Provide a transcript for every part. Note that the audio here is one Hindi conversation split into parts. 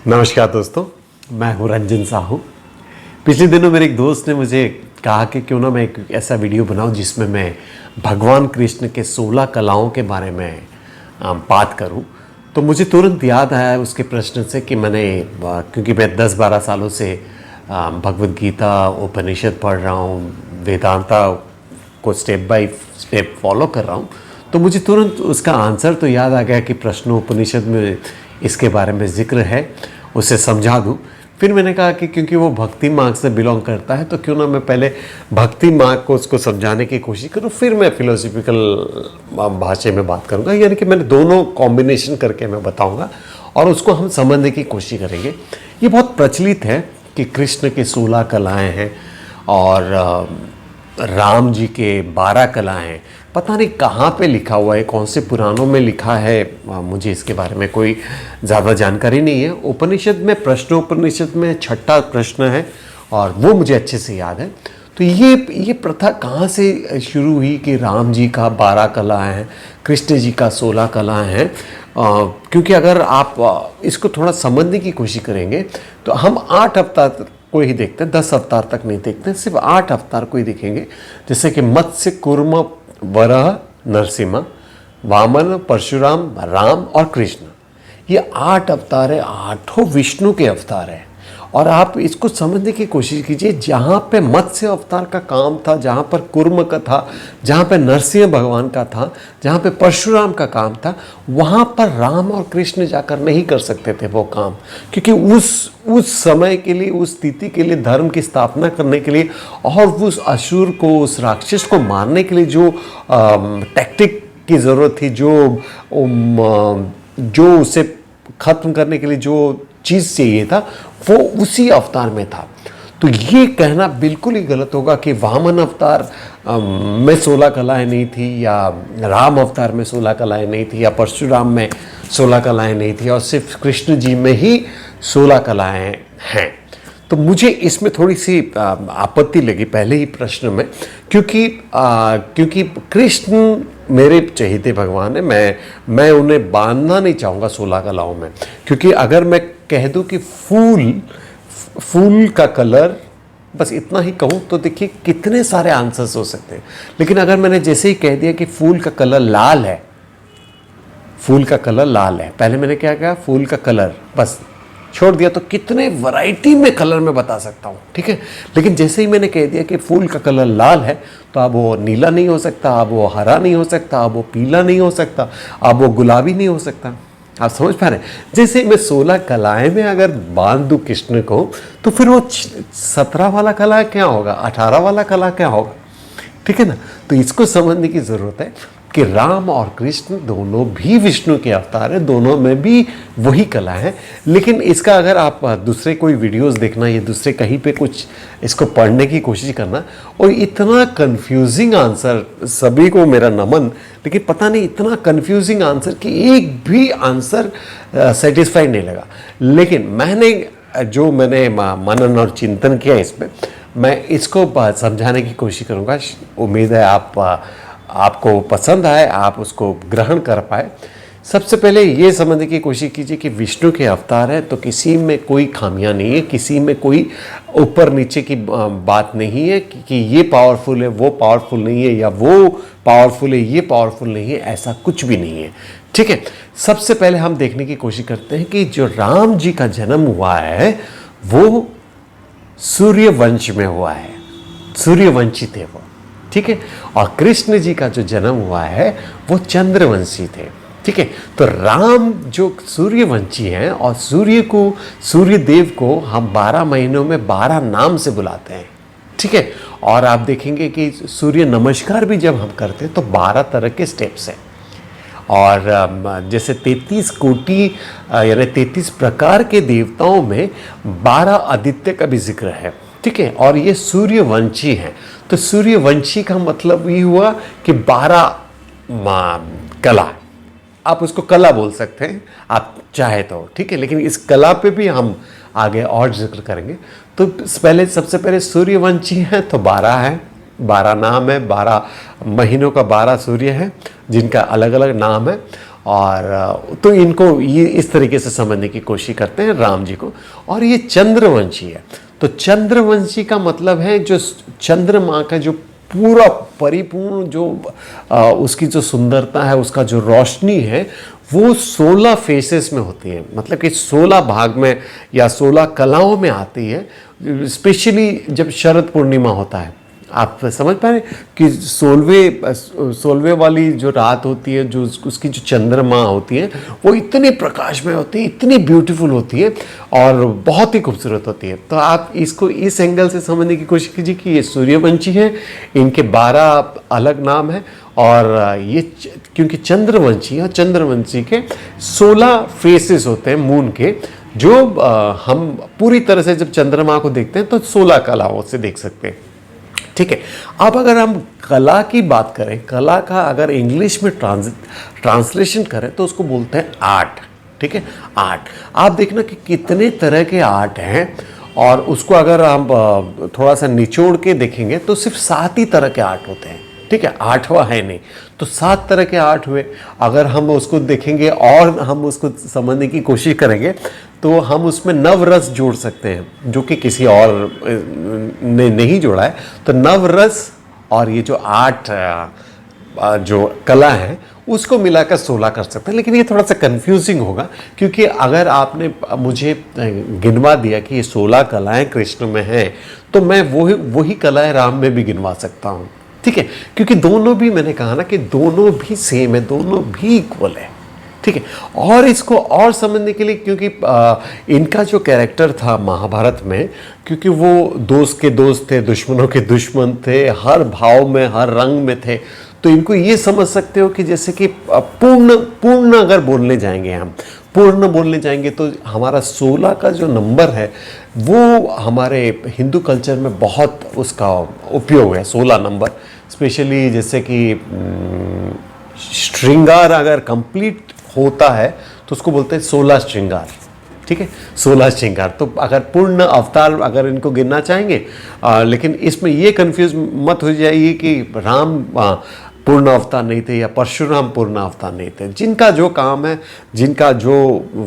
नमस्कार दोस्तों, मैं हूँ रंजन साहू। पिछले दिनों मेरे एक दोस्त ने मुझे कहा कि क्यों ना मैं एक ऐसा वीडियो बनाऊं जिसमें मैं भगवान कृष्ण के 16 कलाओं के बारे में बात करूं। तो मुझे तुरंत याद आया उसके प्रश्न से कि क्योंकि मैं 10-12 सालों से भगवद गीता, उपनिषद पढ़ रहा हूँ, वेदांता को स्टेप बाय स्टेप फॉलो कर रहा हूँ, तो मुझे तुरंत उसका आंसर तो याद आ गया कि प्रश्नोपनिषद में इसके बारे में जिक्र है, उसे समझा दूँ। फिर मैंने कहा कि क्योंकि वो भक्ति मार्ग से बिलोंग करता है तो क्यों ना मैं पहले भक्ति मार्ग को उसको समझाने की कोशिश करूँ, फिर मैं फिलोसफिकल भाषा में बात करूँगा। यानी कि मैंने दोनों कॉम्बिनेशन करके मैं बताऊँगा और उसको हम समझने की कोशिश करेंगे। ये बहुत प्रचलित है कि कृष्ण के 16 कलाएँ हैं और राम जी के 12 कलाएँ हैं। पता नहीं कहाँ पे लिखा हुआ है, कौन से पुराणों में लिखा है, मुझे इसके बारे में कोई ज़्यादा जानकारी नहीं है। उपनिषद में, प्रश्नोपनिषद में 6ठा प्रश्न है और वो मुझे अच्छे से याद है। तो ये प्रथा कहाँ से शुरू हुई कि राम जी का 12 कलाएँ हैं, कृष्ण जी का 16 कलाएँ हैं? क्योंकि अगर आप इसको थोड़ा समझने की कोशिश करेंगे तो हम 8 अवतार को ही देखते हैं, 10 अवतार तक नहीं देखते, सिर्फ 8 अवतार को ही देखेंगे। जैसे कि मत्स्य, कूर्म, वराह, नरसिम्हा, वामन, परशुराम, राम और कृष्ण। ये 8 अवतार है, 8 विष्णु के अवतार है। और आप इसको समझने की कोशिश कीजिए, जहाँ पे मत्स्य अवतार का काम था, जहाँ पर कूर्म का था, जहाँ पे नरसिंह भगवान का था, जहाँ पे परशुराम का काम था, वहाँ पर राम और कृष्ण जाकर नहीं कर सकते थे वो काम, क्योंकि उस समय के लिए, उस स्थिति के लिए, धर्म की स्थापना करने के लिए और उस असुर को, उस राक्षस को मारने के लिए जो टैक्टिक की ज़रूरत थी, जो उसे ख़त्म करने के लिए जो चीज़ चाहिए था, वो उसी अवतार में था। तो ये कहना बिल्कुल ही गलत होगा कि वामन अवतार में 16 कलाएँ नहीं थी, या राम अवतार में 16 कलाएँ नहीं थी, या परशुराम में 16 कलाएँ नहीं थी और सिर्फ कृष्ण जी में ही 16 कलाएँ हैं। तो मुझे इसमें थोड़ी सी आपत्ति लगी पहले ही प्रश्न में, क्योंकि कृष्ण मेरे चहेते भगवान है। मैं उन्हें बांधना नहीं चाहूँगा 16 कलाओं में, क्योंकि अगर मैं कह दूँ कि फूल का कलर, बस इतना ही कहूँ तो देखिए कितने सारे आंसर्स हो सकते हैं। लेकिन अगर मैंने जैसे ही कह दिया कि फूल का कलर लाल है, फूल का कलर लाल है, पहले मैंने क्या कहा, फूल का कलर, बस छोड़ दिया, तो कितने वैरायटी में कलर में बता सकता हूँ, ठीक है। लेकिन जैसे ही मैंने कह दिया कि फूल का कलर लाल है, तो अब वो नीला नहीं हो सकता, अब वो हरा नहीं हो सकता, अब वो पीला नहीं हो सकता, अब वो गुलाबी नहीं हो सकता। आप समझ पा रहे हैं? जैसे मैं 16 कलाएँ में अगर बांध दूँ कृष्ण को, तो फिर वो 17 वाला कला क्या होगा, 18 वाला कला क्या होगा, ठीक है ना। तो इसको समझने की ज़रूरत है कि राम और कृष्ण दोनों भी विष्णु के अवतार हैं, दोनों में भी वही कला है। लेकिन इसका अगर आप दूसरे कोई वीडियोस देखना या दूसरे कहीं पे कुछ इसको पढ़ने की कोशिश करना, और इतना कंफ्यूजिंग आंसर, सभी को मेरा नमन, लेकिन पता नहीं इतना कंफ्यूजिंग आंसर कि एक भी आंसर सेटिस्फाई नहीं लगा। लेकिन मैंने मनन और चिंतन किया इसमें, मैं इसको समझाने की कोशिश करूँगा। उम्मीद है आपको पसंद आए, आप उसको ग्रहण कर पाए। सबसे पहले ये समझने की कोशिश कीजिए कि विष्णु के अवतार है तो किसी में कोई खामियां नहीं है, किसी में कोई ऊपर नीचे की बात नहीं है कि ये पावरफुल है, वो पावरफुल नहीं है, या वो पावरफुल है, ये पावरफुल नहीं है, ऐसा कुछ भी नहीं है, ठीक है। सबसे पहले हम देखने की कोशिश करते हैं कि जो राम जी का जन्म हुआ है वो सूर्यवंश में हुआ है, सूर्यवंशी थे वो, ठीक है। और कृष्ण जी का जो जन्म हुआ है वो चंद्रवंशी थे, ठीक है। तो राम जो सूर्यवंशी हैं, और सूर्यदेव को हम 12 महीनों में 12 नाम से बुलाते हैं, ठीक है। और आप देखेंगे कि सूर्य नमस्कार भी जब हम करते हैं तो 12 तरह के स्टेप्स हैं। और जैसे 33 कोटि यानी 33 प्रकार के देवताओं में 12 आदित्य का भी जिक्र है, ठीक है। और ये सूर्यवंशी हैं, तो सूर्यवंशी का मतलब ये हुआ कि 12 कला, आप उसको कला बोल सकते हैं आप चाहे तो, ठीक है। लेकिन इस कला पे भी हम आगे और जिक्र करेंगे। तो सबसे पहले सूर्यवंशी हैं तो 12 हैं, 12 नाम है, 12 महीनों का 12 सूर्य है जिनका अलग अलग नाम है। और तो इनको ये इस तरीके से समझने की कोशिश करते हैं राम जी को। और ये चंद्रवंशी है, तो चंद्रवंशी का मतलब है जो चंद्रमा का जो पूरा परिपूर्ण जो उसकी जो सुंदरता है, उसका जो रोशनी है, वो 16 फेसेस में होती है, मतलब कि 16 भाग में या 16 कलाओं में आती है। स्पेशली जब शरद पूर्णिमा होता है, आप समझ पा रहे हैं कि 16वें वाली जो रात होती है, जो उसकी जो चंद्रमा होती है, वो इतनी प्रकाशमय होती है, इतनी ब्यूटीफुल होती है और बहुत ही खूबसूरत होती है। तो आप इसको इस एंगल से समझने की कोशिश कीजिए कि ये सूर्यवंशी है, इनके 12 अलग नाम हैं और ये क्योंकि चंद्रवंशी और चंद्रवंशी के 16 फेसेस होते हैं मून के, जो हम पूरी तरह से जब चंद्रमा को देखते हैं तो 16 कलाओं से देख सकते हैं। ठीक है, अब अगर हम कला की बात करें, कला का अगर इंग्लिश में ट्रांसलेशन करें तो उसको बोलते हैं आर्ट। ठीक है, आर्ट। आप देखना कि कितने तरह के आर्ट हैं, और उसको अगर हम थोड़ा सा निचोड़ के देखेंगे तो सिर्फ 7 ही तरह के आर्ट होते हैं। ठीक है, 8वां है नहीं, तो 7 तरह के आर्ट हुए। अगर हम उसको देखेंगे और हम उसको समझने की कोशिश करेंगे तो हम उसमें नवरस जोड़ सकते हैं, जो कि किसी और ने नहीं जोड़ा है। तो नवरस और ये जो 8 जो कला है उसको मिलाकर 16 कर सकते हैं। लेकिन ये थोड़ा सा कंफ्यूजिंग होगा, क्योंकि अगर आपने मुझे गिनवा दिया कि ये 16 कलाएं कृष्ण में हैं, तो मैं वही कलाएं राम में भी गिनवा सकता हूँ। ठीक है, क्योंकि दोनों भी, मैंने कहा ना कि दोनों भी सेम है, दोनों भी इक्वल है। ठीक है, और इसको और समझने के लिए, क्योंकि इनका जो कैरेक्टर था महाभारत में, क्योंकि वो दोस्त के दोस्त थे, दुश्मनों के दुश्मन थे, हर भाव में, हर रंग में थे, तो इनको ये समझ सकते हो कि जैसे कि पूर्ण अगर बोलने जाएंगे, हम पूर्ण बोलने जाएंगे तो हमारा 16 का जो नंबर है वो हमारे हिंदू कल्चर में बहुत उसका उपयोग है। 16 नंबर स्पेशली, जैसे कि श्रृंगार अगर कंप्लीट होता है तो उसको बोलते हैं 16 श्रृंगार। ठीक है, 16 श्रृंगार। तो अगर पूर्ण अवतार अगर इनको गिनना चाहेंगे, लेकिन इसमें ये कंफ्यूज मत हो जाइए कि राम पूर्ण अवतार नहीं थे या परशुराम पूर्ण अवतार नहीं थे। जिनका जो काम है, जिनका जो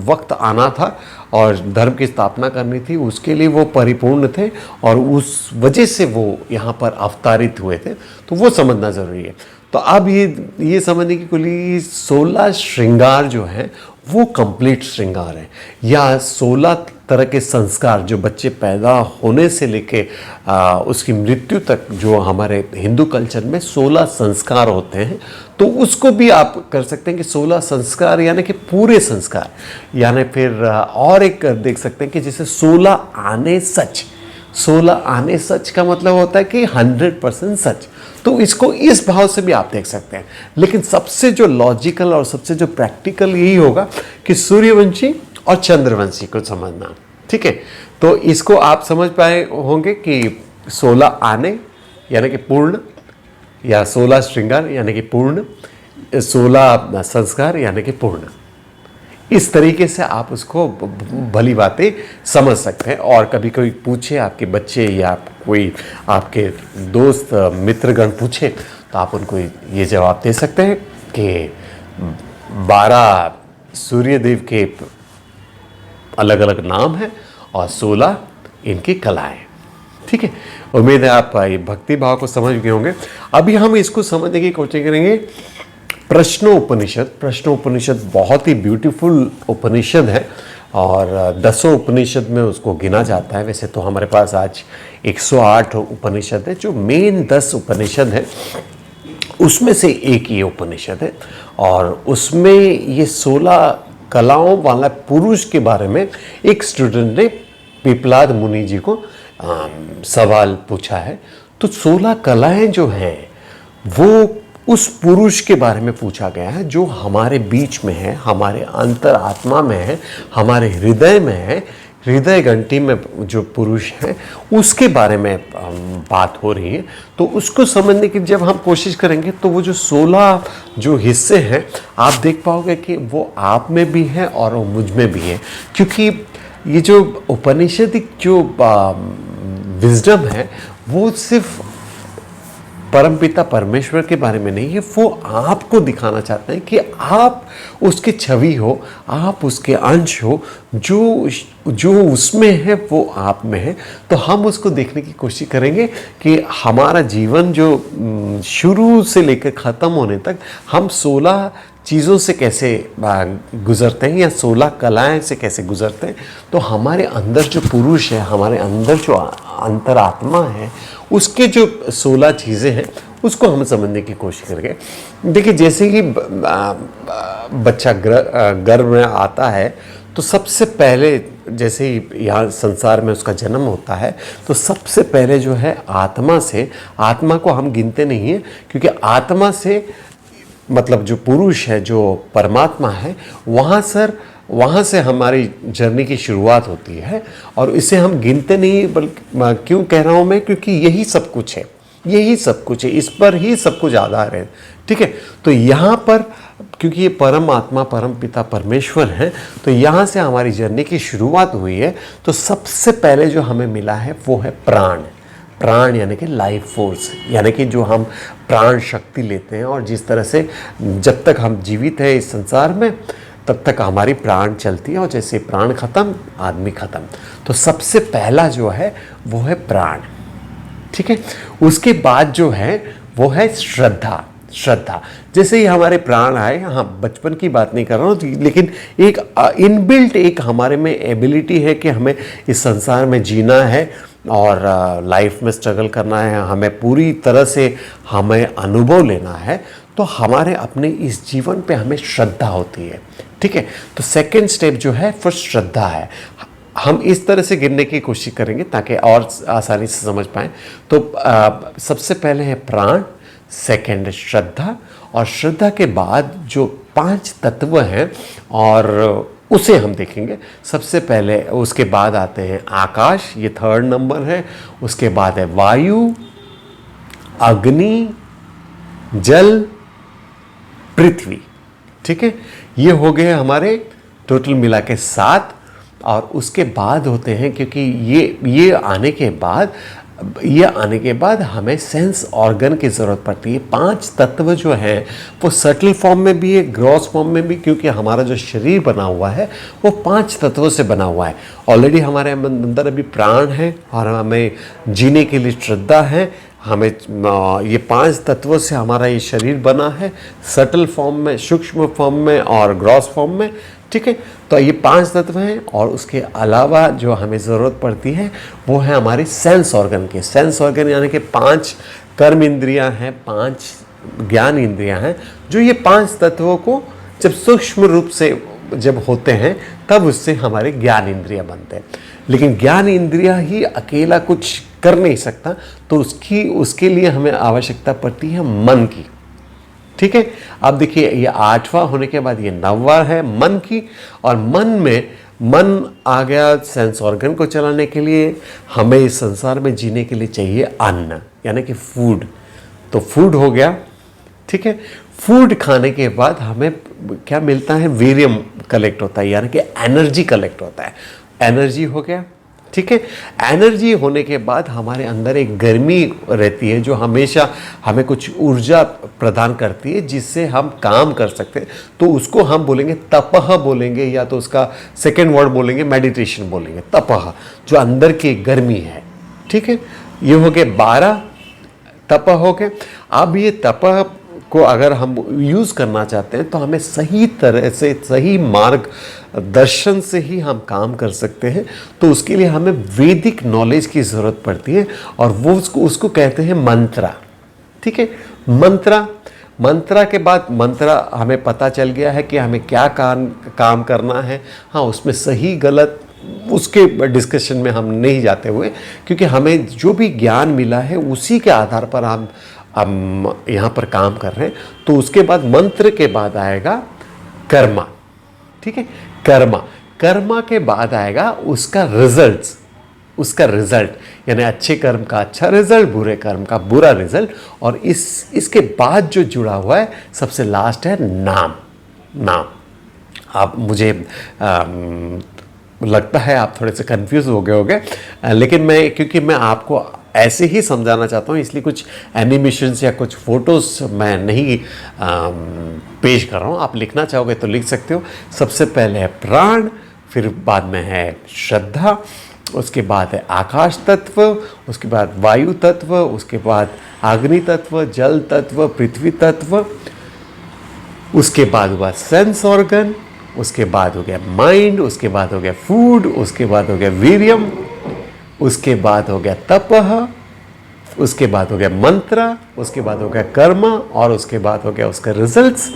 वक्त आना था और धर्म की स्थापना करनी थी, उसके लिए वो परिपूर्ण थे और उस वजह से वो यहाँ पर अवतारित हुए थे। तो वो समझना ज़रूरी है। तो अब ये समझने की कुल 16 श्रृंगार जो हैं वो कंप्लीट श्रृंगार है, या 16 तरह के संस्कार जो बच्चे पैदा होने से लेके उसकी मृत्यु तक, जो हमारे हिंदू कल्चर में 16 संस्कार होते हैं, तो उसको भी आप कर सकते हैं कि 16 संस्कार यानी कि पूरे संस्कार, यानी फिर और एक देख सकते हैं कि जैसे 16 आने सच। 16 आने सच का मतलब होता है कि 100% सच। तो इसको इस भाव से भी आप देख सकते हैं, लेकिन सबसे जो लॉजिकल और सबसे जो प्रैक्टिकल यही होगा कि सूर्यवंशी और चंद्रवंशी को समझना। ठीक है, तो इसको आप समझ पाए होंगे कि 16 आने यानी कि पूर्ण, या 16 श्रृंगार यानी कि पूर्ण, 16 संस्कार यानी कि पूर्ण। इस तरीके से आप उसको भली बातें समझ सकते हैं। और कभी कोई पूछे, आपके बच्चे या कोई आपके दोस्त मित्रगण पूछे, तो आप उनको ये जवाब दे सकते हैं कि 12 सूर्यदेव के अलग अलग नाम हैं और 16 इनकी कलाएं। ठीक है, उम्मीद है आप भक्ति भाव को समझ गए होंगे। अभी हम इसको समझने की कोशिश करेंगे प्रश्नोपनिषद। प्रश्नोपनिषद बहुत ही ब्यूटीफुल उपनिषद है और 10 उपनिषद में उसको गिना जाता है। वैसे तो हमारे पास आज 108 उपनिषद है, जो मेन 10 उपनिषद है उसमें से एक ये उपनिषद है। और उसमें ये 16 कलाओं वाला पुरुष के बारे में एक स्टूडेंट ने पिपलाद मुनि जी को सवाल पूछा है। तो 16 कलाएं जो हैं वो उस पुरुष के बारे में पूछा गया है जो हमारे बीच में है, हमारे अंतरात्मा में है, हमारे हृदय में है। हृदय घंटी में जो पुरुष है उसके बारे में बात हो रही है। तो उसको समझने की जब हम कोशिश करेंगे तो वो जो 16 जो हिस्से हैं आप देख पाओगे कि वो आप में भी है और वो मुझ में भी है। क्योंकि ये जो उपनिषदिक जो विजडम है वो सिर्फ परमपिता परमेश्वर के बारे में नहीं है, वो आपको दिखाना चाहते हैं कि आप उसकी छवि हो, आप उसके अंश हो, जो जो उसमें है वो आप में है। तो हम उसको देखने की कोशिश करेंगे कि हमारा जीवन जो शुरू से लेकर ख़त्म होने तक हम 16 चीज़ों से कैसे गुज़रते हैं या 16 कलाएं से कैसे गुज़रते हैं। तो हमारे अंदर जो पुरुष है, हमारे अंदर जो अंतरात्मा है, उसके जो 16 चीज़ें हैं उसको हम समझने की कोशिश करेंगे। देखिए, जैसे ही बच्चा गर्भ में आता है तो सबसे पहले, जैसे ही यहाँ संसार में उसका जन्म होता है, तो सबसे पहले जो है आत्मा को हम गिनते नहीं हैं, क्योंकि आत्मा से मतलब जो पुरुष है, जो परमात्मा है, वहाँ से हमारी जर्नी की शुरुआत होती है। और इसे हम गिनते नहीं, बल्कि क्यों कह रहा हूँ मैं, क्योंकि यही सब कुछ है, यही सब कुछ है, इस पर ही सब कुछ आधार है। ठीक है, तो यहाँ पर क्योंकि ये परम आत्मा, परम पिता परमेश्वर हैं, तो यहाँ से हमारी जर्नी की शुरुआत हुई है। तो सबसे पहले जो हमें मिला है वो है प्राण यानी कि लाइफ फोर्स, यानी कि जो हम प्राण शक्ति लेते हैं, और जिस तरह से जब तक हम जीवित हैं इस संसार में तब तक हमारी प्राण चलती है, और जैसे प्राण खत्म आदमी खत्म। तो सबसे पहला जो है वो है प्राण। ठीक है, उसके बाद जो है वो है श्रद्धा। जैसे ही हमारे प्राण आए, हाँ बचपन की बात नहीं कर रहा हूँ, लेकिन एक इनबिल्ट एक हमारे में एबिलिटी है कि हमें इस संसार में जीना है और लाइफ में स्ट्रगल करना है, हमें पूरी तरह से हमें अनुभव लेना है। तो हमारे अपने इस जीवन पे हमें श्रद्धा होती है। ठीक है, तो सेकंड स्टेप जो है वो श्रद्धा है। हम इस तरह से गिनने की कोशिश करेंगे ताकि और आसानी से समझ पाएँ। तो सबसे पहले है प्राण, सेकंड है श्रद्धा, और श्रद्धा के बाद जो 5 तत्व हैं और उसे हम देखेंगे। सबसे पहले उसके बाद आते हैं आकाश, ये 3rd नंबर है। उसके बाद है वायु, अग्नि, जल, पृथ्वी। ठीक है, ये हो गए हमारे टोटल मिला के 7। और उसके बाद होते हैं, क्योंकि ये आने के बाद हमें सेंस ऑर्गन की ज़रूरत पड़ती है। 5 तत्व जो हैं वो सटल फॉर्म में भी है, ग्रॉस फॉर्म में भी, क्योंकि हमारा जो शरीर बना हुआ है वो 5 तत्वों से बना हुआ है। ऑलरेडी हमारे अंदर अभी प्राण है और हमें जीने के लिए श्रद्धा है। हमें ये 5 तत्वों से हमारा ये शरीर बना है, सटल फॉर्म में, सूक्ष्म फॉर्म में और ग्रॉस फॉर्म में। ठीक है, तो ये 5 तत्व हैं। और उसके अलावा जो हमें ज़रूरत पड़ती है वो है हमारे सेंस ऑर्गन के। सेंस ऑर्गन यानी कि 5 कर्म इंद्रियां हैं, 5 ज्ञान इंद्रियां हैं, जो ये 5 तत्वों को जब सूक्ष्म रूप से जब होते हैं तब उससे हमारे ज्ञान इंद्रियां बनते हैं। लेकिन ज्ञान इंद्रिया ही अकेला कुछ कर नहीं सकता, तो उसके लिए हमें आवश्यकता पड़ती है मन की। ठीक है, अब देखिए, ये 8वां होने के बाद ये 9वां है मन की। और मन आ गया सेंस ऑर्गन को चलाने के लिए। हमें इस संसार में जीने के लिए चाहिए अन्न, यानी कि फूड। तो फूड हो गया। ठीक है, फूड खाने के बाद हमें क्या मिलता है, वीर्यम कलेक्ट होता है, यानी कि एनर्जी कलेक्ट होता है। एनर्जी हो गया। ठीक है, एनर्जी होने के बाद हमारे अंदर एक गर्मी रहती है जो हमेशा हमें कुछ ऊर्जा प्रदान करती है, जिससे हम काम कर सकते हैं। तो उसको हम बोलेंगे तपह बोलेंगे, या तो उसका सेकेंड वर्ड बोलेंगे मेडिटेशन बोलेंगे। तपह जो अंदर की गर्मी है। ठीक है, ये हो गए 12 तपह हो गए। अब ये तपह को अगर हम यूज़ करना चाहते हैं तो हमें सही तरह से, सही मार्ग दर्शन से ही हम काम कर सकते हैं। तो उसके लिए हमें वैदिक नॉलेज की ज़रूरत पड़ती है, और वो उसको कहते हैं मंत्रा। ठीक है, मंत्रा के बाद मंत्रा हमें पता चल गया है कि हमें क्या काम करना है। हाँ, उसमें सही गलत उसके डिस्कशन में हम नहीं जाते हुए, क्योंकि हमें जो भी ज्ञान मिला है उसी के आधार पर हम यहाँ पर काम कर रहे हैं। तो उसके बाद मंत्र के बाद आएगा कर्मा। ठीक है, कर्मा के बाद आएगा उसका रिजल्ट, यानी अच्छे कर्म का अच्छा रिजल्ट, बुरे कर्म का बुरा रिजल्ट। और इसके बाद जो जुड़ा हुआ है सबसे लास्ट है नाम। आप मुझे लगता है आप थोड़े से कंफ्यूज हो गए होंगे, लेकिन क्योंकि मैं आपको ऐसे ही समझाना चाहता हूँ, इसलिए कुछ एनिमेशंस या कुछ फोटोज मैं नहीं पेश कर रहा हूँ। आप लिखना चाहोगे तो लिख सकते हो। सबसे पहले है प्राण, फिर बाद में है श्रद्धा, उसके बाद है आकाश तत्व, उसके बाद वायु तत्व, उसके बाद अग्नि तत्व, जल तत्व, पृथ्वी तत्व, उसके बाद हुआ सेंस ऑर्गन, उसके बाद हो गया माइंड, उसके बाद हो गया फूड, उसके बाद हो गया वीर्यम, उसके बाद हो गया तपह, उसके बाद हो गया मंत्र, उसके बाद हो गया कर्म, और उसके बाद हो गया उसका रिजल्ट्स,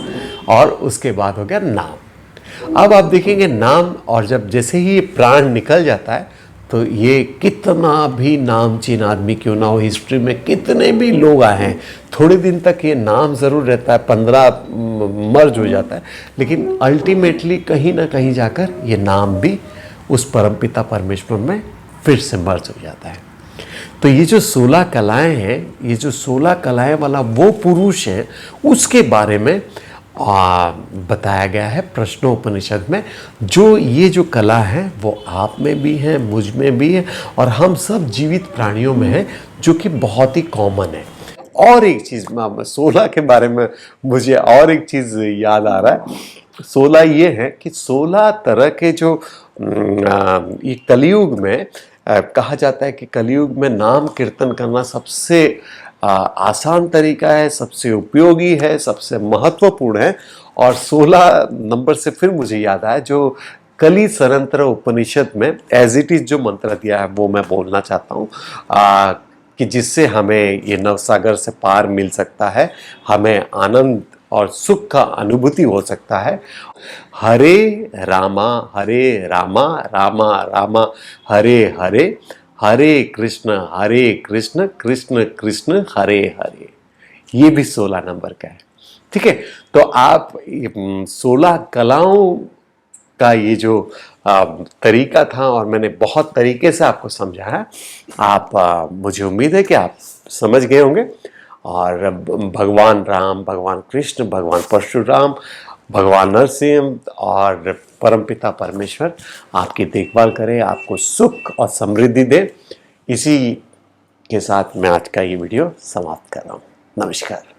और उसके बाद हो गया नाम। अब आप देखेंगे नाम, और जब जैसे ही ये प्राण निकल जाता है तो ये कितना भी नामचीन आदमी क्यों ना हो, हिस्ट्री में कितने भी लोग आए हैं, थोड़े दिन तक ये नाम ज़रूर रहता है, 15 मर्ज हो जाता है, लेकिन अल्टीमेटली कहीं ना कहीं जाकर ये नाम भी उस परमपिता परमेश्वर में फिर से मर्ज हो जाता है। तो ये जो 16 कलाएं हैं, ये जो 16 कलाएं वाला वो पुरुष है, उसके बारे में बताया गया है प्रश्नोपनिषद में। जो ये जो कला है वो आप में भी है, मुझ में भी है, और हम सब जीवित प्राणियों में है, जो कि बहुत ही कॉमन है। और एक चीज़ 16 के बारे में मुझे और एक चीज़ याद आ रहा है। 16 ये है कि 16 तरह के जो ये कलयुग में कहा जाता है कि कलयुग में नाम कीर्तन करना सबसे आसान तरीका है, सबसे उपयोगी है, सबसे महत्वपूर्ण है। और 16 नंबर से फिर मुझे याद आया जो कली सरंतर उपनिषद में एज इट इज जो मंत्र दिया है वो मैं बोलना चाहता हूँ, कि जिससे हमें ये नवसागर से पार मिल सकता है, हमें आनंद और सुख का अनुभूति हो सकता है। हरे रामा रामा रामा हरे हरे, हरे कृष्ण कृष्ण कृष्ण हरे हरे। ये भी 16 नंबर का है। ठीक है, तो आप 16 कलाओं का ये जो तरीका था, और मैंने बहुत तरीके से आपको समझाया, आप मुझे उम्मीद है कि आप समझ गए होंगे। और भगवान राम, भगवान कृष्ण, भगवान परशुराम, भगवान नरसिंह और परमपिता परमेश्वर आपकी देखभाल करें, आपको सुख और समृद्धि दे। इसी के साथ मैं आज का ये वीडियो समाप्त कर रहा हूँ। नमस्कार।